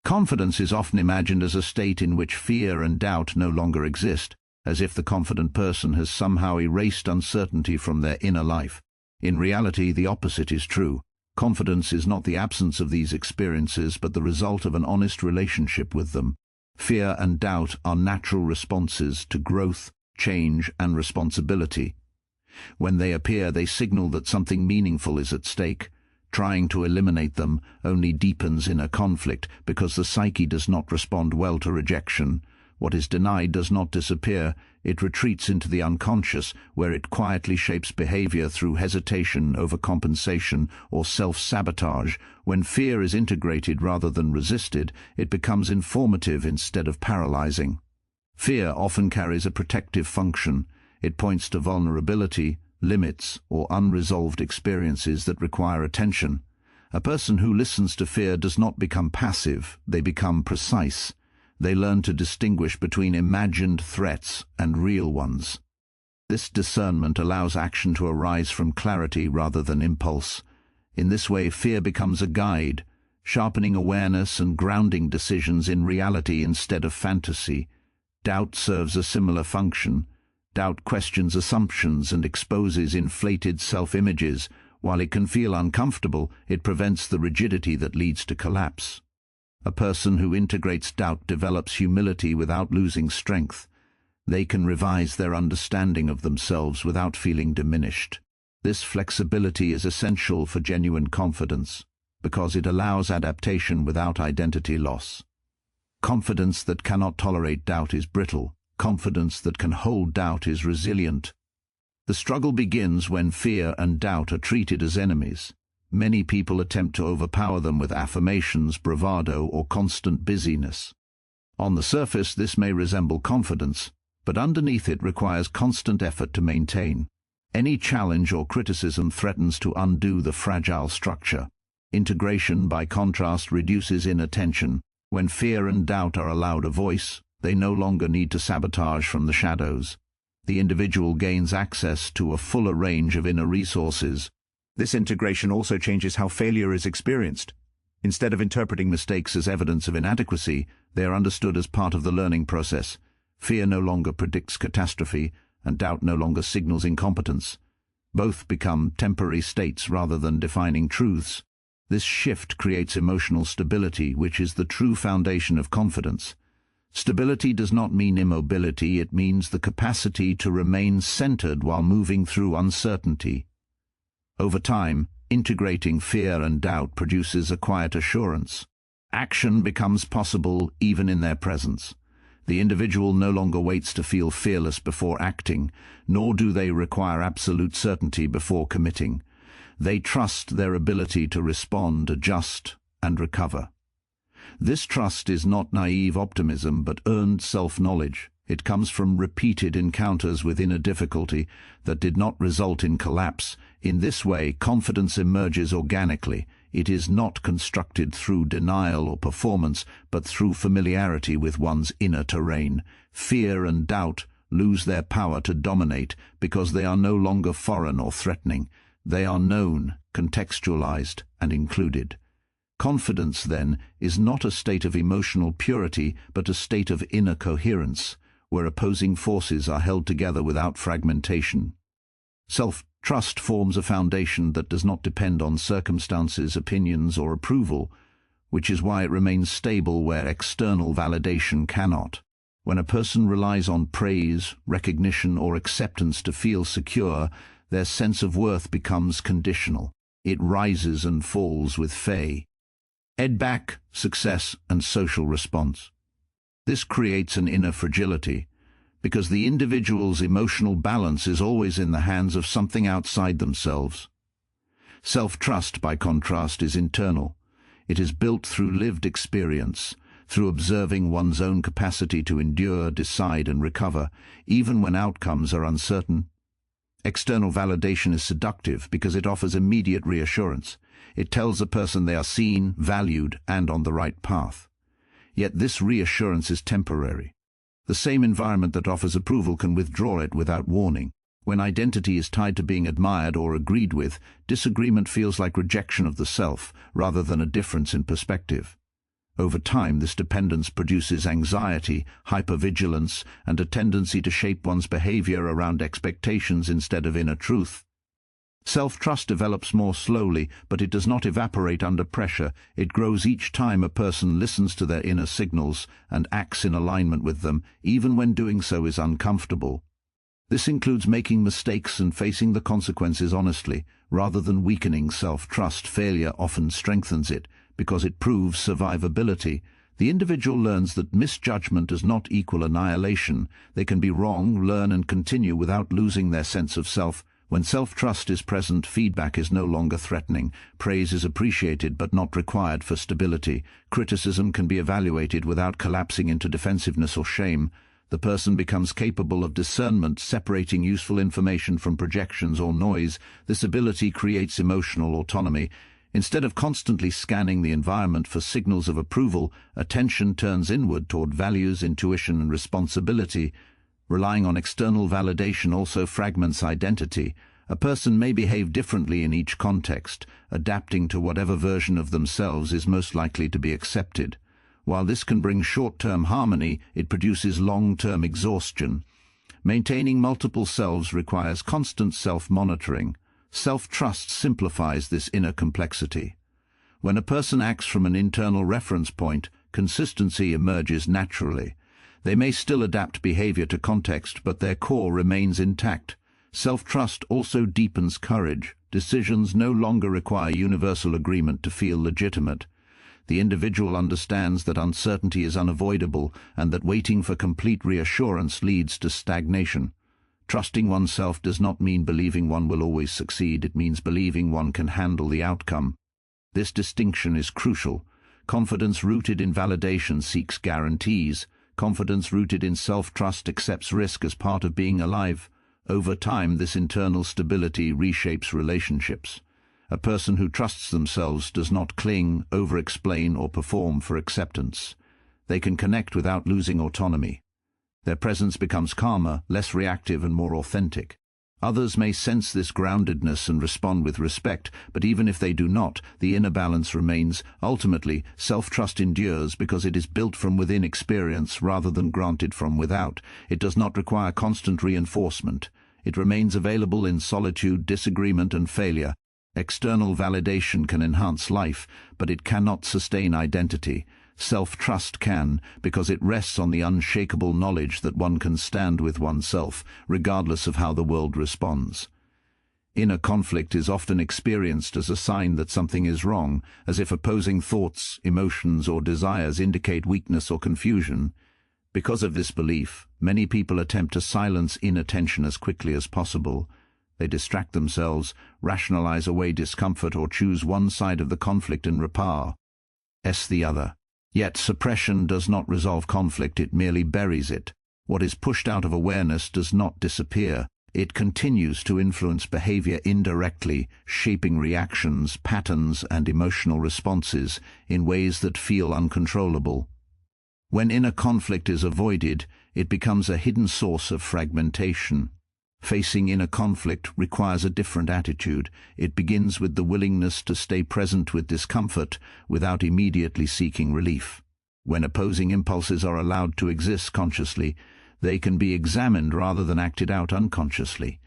Confidence is often imagined as a state in which fear and doubt no longer exist, as if the confident person has somehow erased uncertainty from their inner life. In reality, the opposite is true. Confidence is not the absence of these experiences, but the result of an honest relationship with them. Fear and doubt are natural responses to growth, change, and responsibility. When they appear, they signal that something meaningful is at stake. Trying to eliminate them only deepens inner conflict, because the psyche does not respond well to rejection. What is denied does not disappear, it retreats into the unconscious, where it quietly shapes behavior through hesitation, overcompensation, or self-sabotage. When fear is integrated rather than resisted, it becomes informative instead of paralyzing. Fear often carries a protective function. It points to vulnerability, limits, or unresolved experiences that require attention. A person who listens to fear does not become passive, they become precise. They learn to distinguish between imagined threats and real ones. This discernment allows action to arise from clarity rather than impulse. In this way, fear becomes a guide, sharpening awareness and grounding decisions in reality instead of fantasy. Doubt serves a similar function. Doubt questions assumptions and exposes inflated self-images. While it can feel uncomfortable, it prevents the rigidity that leads to collapse. A person who integrates doubt develops humility without losing strength. They can revise their understanding of themselves without feeling diminished. This flexibility is essential for genuine confidence, because it allows adaptation without identity loss. Confidence that cannot tolerate doubt is brittle. Confidence that can hold doubt is resilient. The struggle begins when fear and doubt are treated as enemies. Many people attempt to overpower them with affirmations, bravado, or constant busyness. On the surface, this may resemble confidence, but underneath it requires constant effort to maintain. Any challenge or criticism threatens to undo the fragile structure. Integration, by contrast, reduces inattention. When fear and doubt are allowed a voice, they no longer need to sabotage from the shadows. The individual gains access to a fuller range of inner resources. This integration also changes how failure is experienced. Instead of interpreting mistakes as evidence of inadequacy, they are understood as part of the learning process. Fear no longer predicts catastrophe, and doubt no longer signals incompetence. Both become temporary states rather than defining truths. This shift creates emotional stability, which is the true foundation of confidence. Stability does not mean immobility, it means the capacity to remain centered while moving through uncertainty. Over time, integrating fear and doubt produces a quiet assurance. Action becomes possible even in their presence. The individual no longer waits to feel fearless before acting, nor do they require absolute certainty before committing. They trust their ability to respond, adjust, and recover. This trust is not naive optimism, but earned self-knowledge. It comes from repeated encounters with inner difficulty that did not result in collapse. In this way, confidence emerges organically. It is not constructed through denial or performance, but through familiarity with one's inner terrain. Fear and doubt lose their power to dominate because they are no longer foreign or threatening. They are known, contextualized, and included. Confidence, then, is not a state of emotional purity, but a state of inner coherence, where opposing forces are held together without fragmentation. Self-trust forms a foundation that does not depend on circumstances, opinions, or approval, which is why it remains stable where external validation cannot. When a person relies on praise, recognition, or acceptance to feel secure, their sense of worth becomes conditional. It rises and falls with feedback, success, and social response. This creates an inner fragility, because the individual's emotional balance is always in the hands of something outside themselves. Self-trust, by contrast, is internal. It is built through lived experience, through observing one's own capacity to endure, decide, and recover, even when outcomes are uncertain. External validation is seductive because it offers immediate reassurance. It tells a person they are seen, valued, and on the right path. Yet this reassurance is temporary. The same environment that offers approval can withdraw it without warning. When identity is tied to being admired or agreed with, disagreement feels like rejection of the self, rather than a difference in perspective. Over time, this dependence produces anxiety, hypervigilance, and a tendency to shape one's behavior around expectations instead of inner truth. Self-trust develops more slowly, but it does not evaporate under pressure. It grows each time a person listens to their inner signals and acts in alignment with them, even when doing so is uncomfortable. This includes making mistakes and facing the consequences honestly. Rather than weakening self-trust, failure often strengthens it, because it proves survivability. The individual learns that misjudgment does not equal annihilation. They can be wrong, learn, and continue without losing their sense of self. When self-trust is present, feedback is no longer threatening. Praise is appreciated but not required for stability. Criticism can be evaluated without collapsing into defensiveness or shame. The person becomes capable of discernment, separating useful information from projections or noise. This ability creates emotional autonomy. Instead of constantly scanning the environment for signals of approval, attention turns inward toward values, intuition, and responsibility. Relying on external validation also fragments identity. A person may behave differently in each context, adapting to whatever version of themselves is most likely to be accepted. While this can bring short-term harmony, it produces long-term exhaustion. Maintaining multiple selves requires constant self-monitoring. Self-trust simplifies this inner complexity. When a person acts from an internal reference point, consistency emerges naturally. They may still adapt behavior to context, but their core remains intact. Self-trust also deepens courage. Decisions no longer require universal agreement to feel legitimate. The individual understands that uncertainty is unavoidable and that waiting for complete reassurance leads to stagnation. Trusting oneself does not mean believing one will always succeed. It means believing one can handle the outcome. This distinction is crucial. Confidence rooted in validation seeks guarantees. Confidence rooted in self-trust accepts risk as part of being alive. Over time, this internal stability reshapes relationships. A person who trusts themselves does not cling, over-explain, or perform for acceptance. They can connect without losing autonomy. Their presence becomes calmer, less reactive, and more authentic. Others may sense this groundedness and respond with respect, but even if they do not, the inner balance remains. Ultimately, self-trust endures because it is built from within experience rather than granted from without. It does not require constant reinforcement. It remains available in solitude, disagreement, and failure. External validation can enhance life, but it cannot sustain identity. Self-trust can, because it rests on the unshakable knowledge that one can stand with oneself, regardless of how the world responds. Inner conflict is often experienced as a sign that something is wrong, as if opposing thoughts, emotions, or desires indicate weakness or confusion. Because of this belief, many people attempt to silence inner tension as quickly as possible. They distract themselves, rationalize away discomfort, or choose one side of the conflict and repel the other. Yet suppression does not resolve conflict, it merely buries it. What is pushed out of awareness does not disappear. It continues to influence behavior indirectly, shaping reactions, patterns, and emotional responses in ways that feel uncontrollable. When inner conflict is avoided, it becomes a hidden source of fragmentation. Facing inner conflict requires a different attitude. It begins with the willingness to stay present with discomfort without immediately seeking relief. When opposing impulses are allowed to exist consciously, they can be examined rather than acted out unconsciously.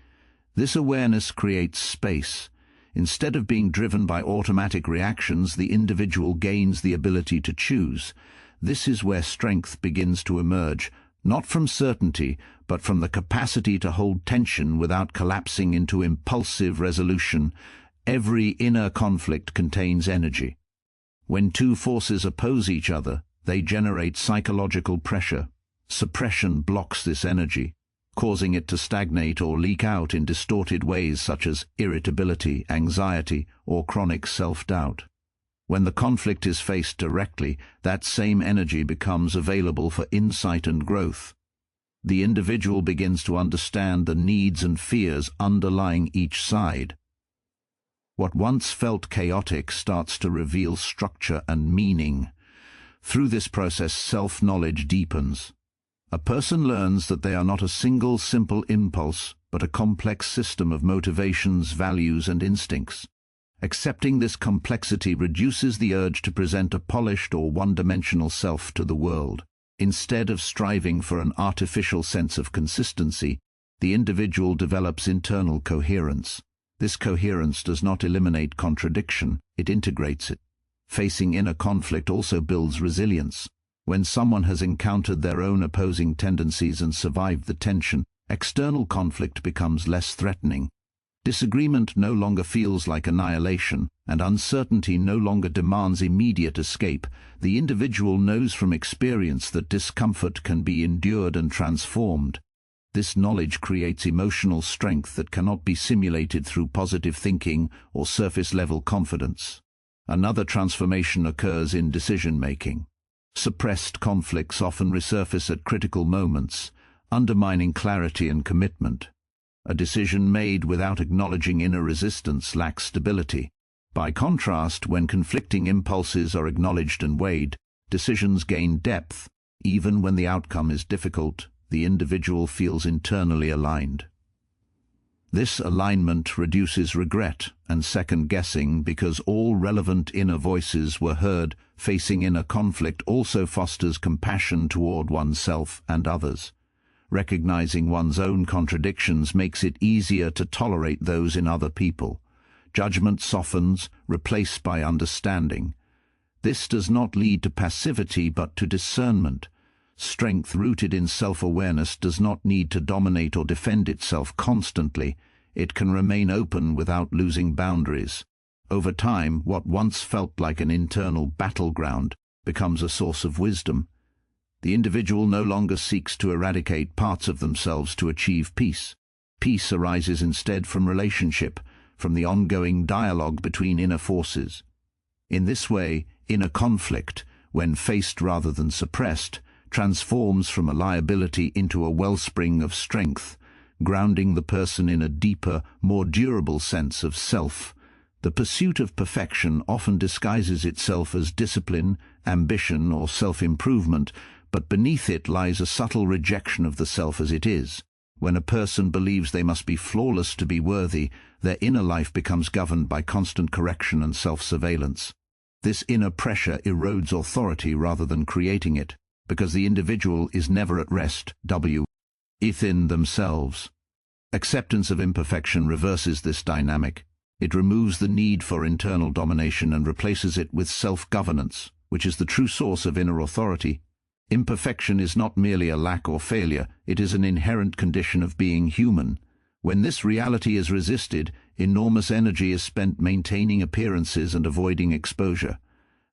This awareness creates space. Instead of being driven by automatic reactions, the individual gains the ability to choose. This is where strength begins to emerge, not from certainty, but from the capacity to hold tension without collapsing into impulsive resolution. Every inner conflict contains energy. When two forces oppose each other, they generate psychological pressure. Suppression blocks this energy, causing it to stagnate or leak out in distorted ways such as irritability, anxiety, or chronic self-doubt. When the conflict is faced directly, that same energy becomes available for insight and growth. The individual begins to understand the needs and fears underlying each side. What once felt chaotic starts to reveal structure and meaning. Through this process, self-knowledge deepens. A person learns that they are not a single simple impulse, but a complex system of motivations, values, and instincts. Accepting this complexity reduces the urge to present a polished or one-dimensional self to the world. Instead of striving for an artificial sense of consistency, the individual develops internal coherence. This coherence does not eliminate contradiction, it integrates it. Facing inner conflict also builds resilience. When someone has encountered their own opposing tendencies and survived the tension, external conflict becomes less threatening. Disagreement no longer feels like annihilation, and uncertainty no longer demands immediate escape. The individual knows from experience that discomfort can be endured and transformed. This knowledge creates emotional strength that cannot be simulated through positive thinking or surface-level confidence. Another transformation occurs in decision-making. Suppressed conflicts often resurface at critical moments, undermining clarity and commitment. A decision made without acknowledging inner resistance lacks stability. By contrast, when conflicting impulses are acknowledged and weighed, decisions gain depth. Even when the outcome is difficult, the individual feels internally aligned. This alignment reduces regret and second-guessing because all relevant inner voices were heard. Facing inner conflict also fosters compassion toward oneself and others. Recognizing one's own contradictions makes it easier to tolerate those in other people. Judgment softens, replaced by understanding. This does not lead to passivity but to discernment. Strength rooted in self-awareness does not need to dominate or defend itself constantly. It can remain open without losing boundaries. Over time, what once felt like an internal battleground becomes a source of wisdom. The individual no longer seeks to eradicate parts of themselves to achieve peace. Peace arises instead from relationship, from the ongoing dialogue between inner forces. In this way, inner conflict, when faced rather than suppressed, transforms from a liability into a wellspring of strength, grounding the person in a deeper, more durable sense of self. The pursuit of perfection often disguises itself as discipline, ambition, or self-improvement, but beneath it lies a subtle rejection of the self as it is. When a person believes they must be flawless to be worthy, their inner life becomes governed by constant correction and self-surveillance. This inner pressure erodes authority rather than creating it, because the individual is never at rest, within themselves. Acceptance of imperfection reverses this dynamic. It removes the need for internal domination and replaces it with self-governance, which is the true source of inner authority. Imperfection is not merely a lack or failure, it is an inherent condition of being human. When this reality is resisted, enormous energy is spent maintaining appearances and avoiding exposure.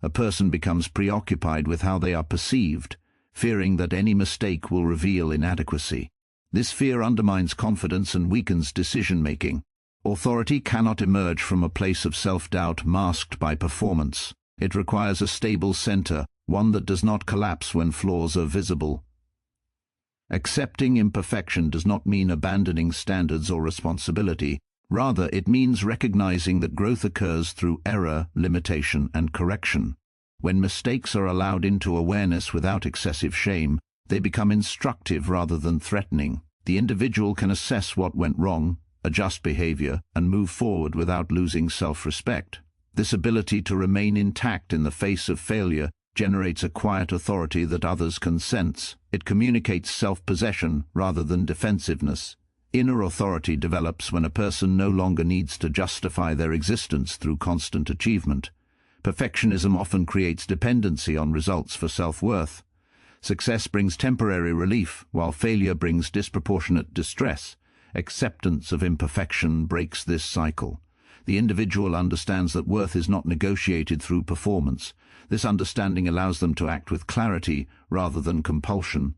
A person becomes preoccupied with how they are perceived, fearing that any mistake will reveal inadequacy. This fear undermines confidence and weakens decision-making. Authority cannot emerge from a place of self-doubt masked by performance. It requires a stable center, one that does not collapse when flaws are visible. Accepting imperfection does not mean abandoning standards or responsibility. Rather, it means recognizing that growth occurs through error, limitation, and correction. When mistakes are allowed into awareness without excessive shame, they become instructive rather than threatening. The individual can assess what went wrong, adjust behavior, and move forward without losing self-respect. This ability to remain intact in the face of failure generates a quiet authority that others can sense. It communicates self-possession rather than defensiveness. Inner authority develops when a person no longer needs to justify their existence through constant achievement. Perfectionism often creates dependency on results for self-worth. Success brings temporary relief, while failure brings disproportionate distress. Acceptance of imperfection breaks this cycle. The individual understands that worth is not negotiated through performance. This understanding allows them to act with clarity rather than compulsion.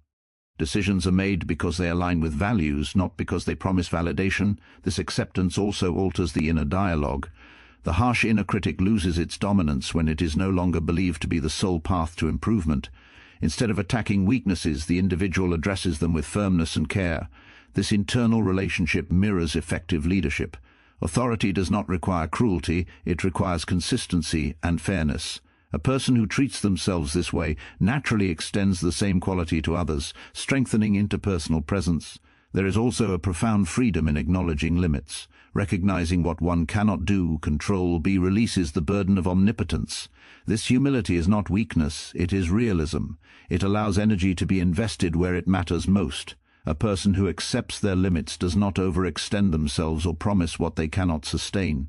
Decisions are made because they align with values, not because they promise validation. This acceptance also alters the inner dialogue. The harsh inner critic loses its dominance when it is no longer believed to be the sole path to improvement. Instead of attacking weaknesses, the individual addresses them with firmness and care. This internal relationship mirrors effective leadership. Authority does not require cruelty, it requires consistency and fairness. A person who treats themselves this way naturally extends the same quality to others, strengthening interpersonal presence. There is also a profound freedom in acknowledging limits. Recognizing what one cannot do, control, releases the burden of omnipotence. This humility is not weakness, it is realism. It allows energy to be invested where it matters most. A person who accepts their limits does not overextend themselves or promise what they cannot sustain.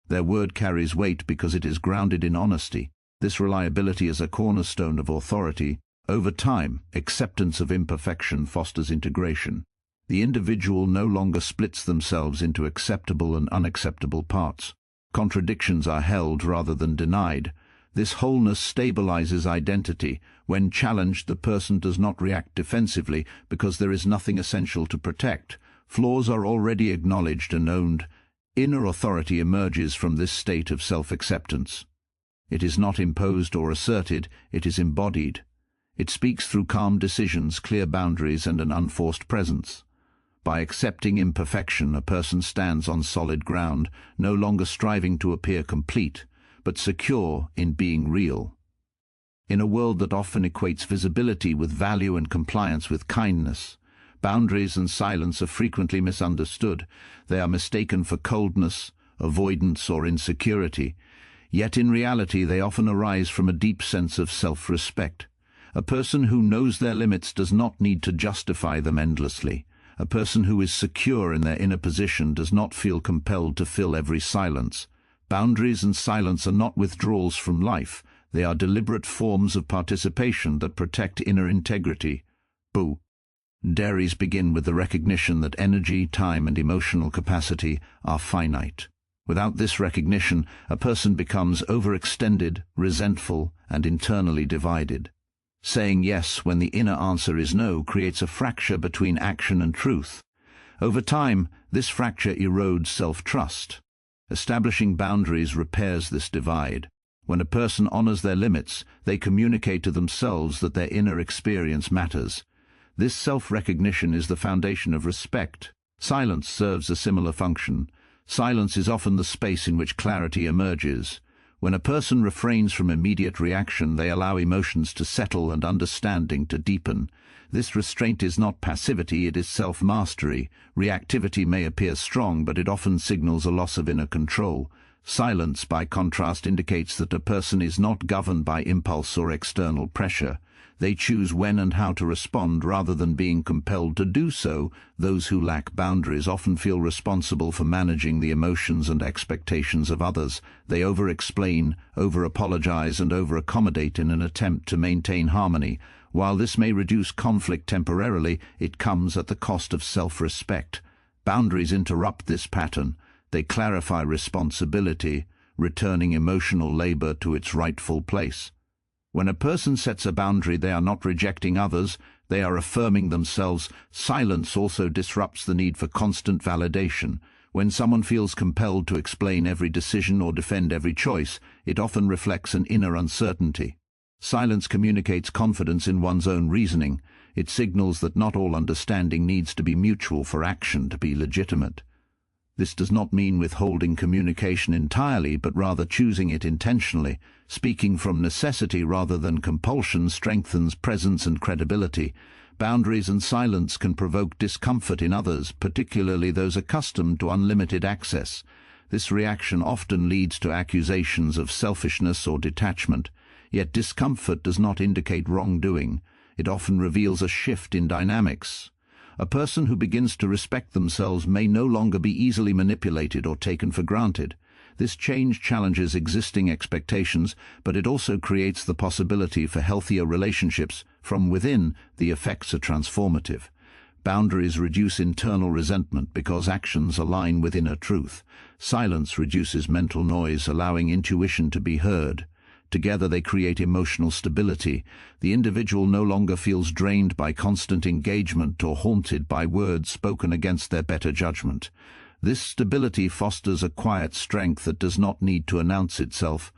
Their word carries weight because it is grounded in honesty. This reliability is a cornerstone of authority. Over time, acceptance of imperfection fosters integration. The individual no longer splits themselves into acceptable and unacceptable parts. Contradictions are held rather than denied. This wholeness stabilizes identity. When challenged, the person does not react defensively because there is nothing essential to protect. Flaws are already acknowledged and owned. Inner authority emerges from this state of self-acceptance. It is not imposed or asserted, it is embodied. It speaks through calm decisions, clear boundaries, and an unforced presence. By accepting imperfection, a person stands on solid ground, no longer striving to appear complete, but secure in being real. In a world that often equates visibility with value and compliance with kindness, boundaries and silence are frequently misunderstood. They are mistaken for coldness, avoidance, or insecurity. Yet in reality they often arise from a deep sense of self-respect. A person who knows their limits does not need to justify them endlessly. A person who is secure in their inner position does not feel compelled to fill every silence. Boundaries and silence are not withdrawals from life. They are deliberate forms of participation that protect inner integrity. Boundaries begin with the recognition that energy, time, and emotional capacity are finite. Without this recognition, a person becomes overextended, resentful, and internally divided. Saying yes when the inner answer is no creates a fracture between action and truth. Over time, this fracture erodes self-trust. Establishing boundaries repairs this divide. When a person honors their limits, they communicate to themselves that their inner experience matters. This self-recognition is the foundation of respect. Silence serves a similar function. Silence is often the space in which clarity emerges. When a person refrains from immediate reaction, they allow emotions to settle and understanding to deepen. This restraint is not passivity, it is self-mastery. Reactivity may appear strong, but it often signals a loss of inner control. Silence, by contrast, indicates that a person is not governed by impulse or external pressure. They choose when and how to respond rather than being compelled to do so. Those who lack boundaries often feel responsible for managing the emotions and expectations of others. They over-explain, over-apologize, and over-accommodate in an attempt to maintain harmony. While this may reduce conflict temporarily, it comes at the cost of self-respect. Boundaries interrupt this pattern. They clarify responsibility, returning emotional labor to its rightful place. When a person sets a boundary, they are not rejecting others, they are affirming themselves. Silence also disrupts the need for constant validation. When someone feels compelled to explain every decision or defend every choice, it often reflects an inner uncertainty. Silence communicates confidence in one's own reasoning. It signals that not all understanding needs to be mutual for action to be legitimate. This does not mean withholding communication entirely, but rather choosing it intentionally. Speaking from necessity rather than compulsion strengthens presence and credibility. Boundaries and silence can provoke discomfort in others, particularly those accustomed to unlimited access. This reaction often leads to accusations of selfishness or detachment. Yet discomfort does not indicate wrongdoing. It often reveals a shift in dynamics. A person who begins to respect themselves may no longer be easily manipulated or taken for granted. This change challenges existing expectations, but it also creates the possibility for healthier relationships. From within, the effects are transformative. Boundaries reduce internal resentment because actions align with inner truth. Silence reduces mental noise, allowing intuition to be heard. Together they create emotional stability. The individual no longer feels drained by constant engagement or haunted by words spoken against their better judgment. This stability fosters a quiet strength that does not need to announce itself.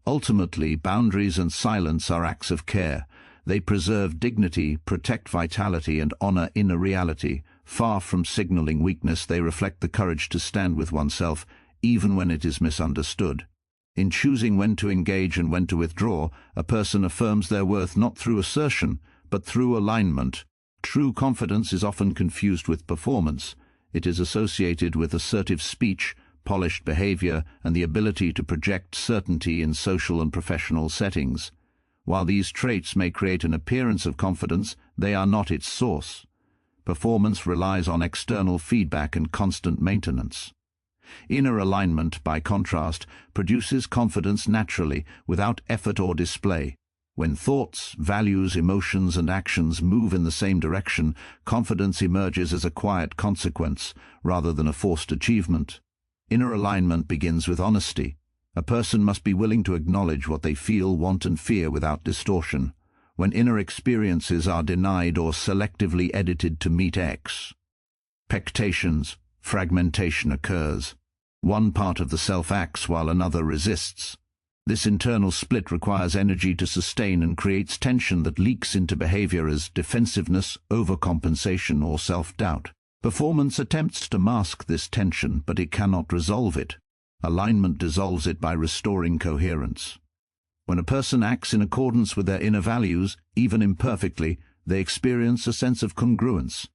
Ultimately, boundaries and silence are acts of care. They preserve dignity, protect vitality, and honor inner reality. Far from signaling weakness, they reflect the courage to stand with oneself, even when it is misunderstood. In choosing when to engage and when to withdraw, a person affirms their worth not through assertion, but through alignment. True confidence is often confused with performance. It is associated with assertive speech, polished behavior, and the ability to project certainty in social and professional settings. While these traits may create an appearance of confidence, they are not its source. Performance relies on external feedback and constant maintenance. Inner alignment, by contrast, produces confidence naturally, without effort or display. When thoughts, values, emotions, and actions move in the same direction, confidence emerges as a quiet consequence, rather than a forced achievement. Inner alignment begins with honesty. A person must be willing to acknowledge what they feel, want, and fear without distortion. When inner experiences are denied or selectively edited to meet expectations, fragmentation occurs. One part of the self acts while another resists. This internal split requires energy to sustain and creates tension that leaks into behavior as defensiveness, overcompensation, or self-doubt. Performance attempts to mask this tension, but it cannot resolve it. Alignment dissolves it by restoring coherence. When a person acts in accordance with their inner values, even imperfectly, they experience a sense of congruence.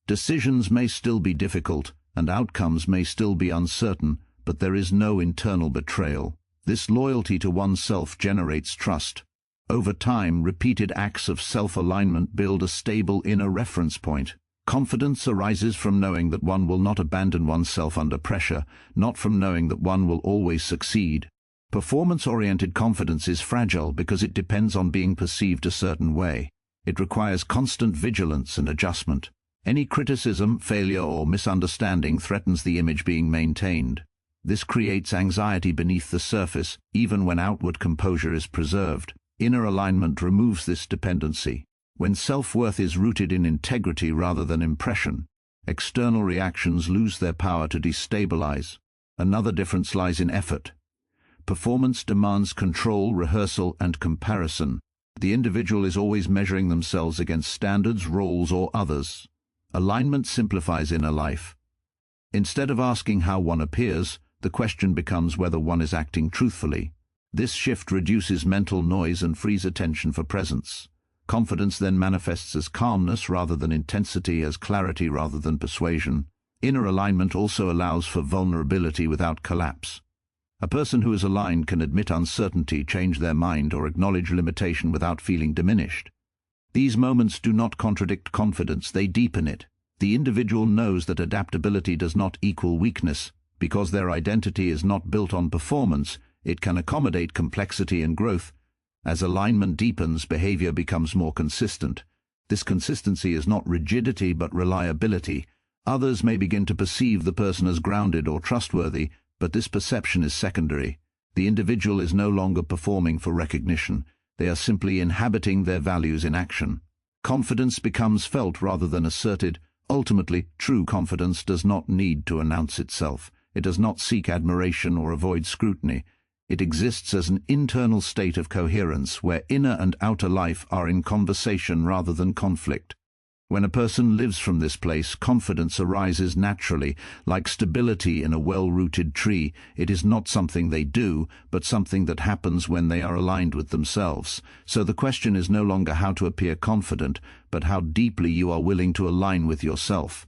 Decisions may still be difficult, and outcomes may still be uncertain, but there is no internal betrayal. This loyalty to oneself generates trust. Over time, repeated acts of self-alignment build a stable inner reference point. Confidence arises from knowing that one will not abandon oneself under pressure, not from knowing that one will always succeed. Performance-oriented confidence is fragile because it depends on being perceived a certain way. It requires constant vigilance and adjustment. Any criticism, failure, or misunderstanding threatens the image being maintained. This creates anxiety beneath the surface, even when outward composure is preserved. Inner alignment removes this dependency. When self-worth is rooted in integrity rather than impression, external reactions lose their power to destabilize. Another difference lies in effort. Performance demands control, rehearsal, and comparison. The individual is always measuring themselves against standards, roles, or others. Alignment simplifies inner life. Instead of asking how one appears, the question becomes whether one is acting truthfully. This shift reduces mental noise and frees attention for presence. Confidence then manifests as calmness rather than intensity, as clarity rather than persuasion. Inner alignment also allows for vulnerability without collapse. A person who is aligned can admit uncertainty, change their mind, or acknowledge limitation without feeling diminished. These moments do not contradict confidence, they deepen it. The individual knows that adaptability does not equal weakness. Because their identity is not built on performance, it can accommodate complexity and growth. As alignment deepens, behavior becomes more consistent. This consistency is not rigidity but reliability. Others may begin to perceive the person as grounded or trustworthy, but this perception is secondary. The individual is no longer performing for recognition. They are simply inhabiting their values in action. Confidence becomes felt rather than asserted. Ultimately, true confidence does not need to announce itself. It does not seek admiration or avoid scrutiny. It exists as an internal state of coherence where inner and outer life are in conversation rather than conflict. When a person lives from this place, confidence arises naturally, like stability in a well-rooted tree. It is not something they do, but something that happens when they are aligned with themselves. So the question is no longer how to appear confident, but how deeply you are willing to align with yourself.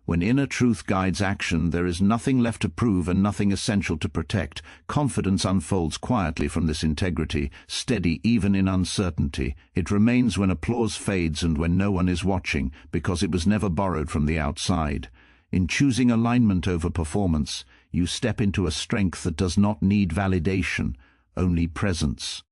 When inner truth guides action, there is nothing left to prove and nothing essential to protect. Confidence unfolds quietly from this integrity, steady even in uncertainty. It remains when applause fades and when no one is watching, because it was never borrowed from the outside. In choosing alignment over performance, you step into a strength that does not need validation, only presence.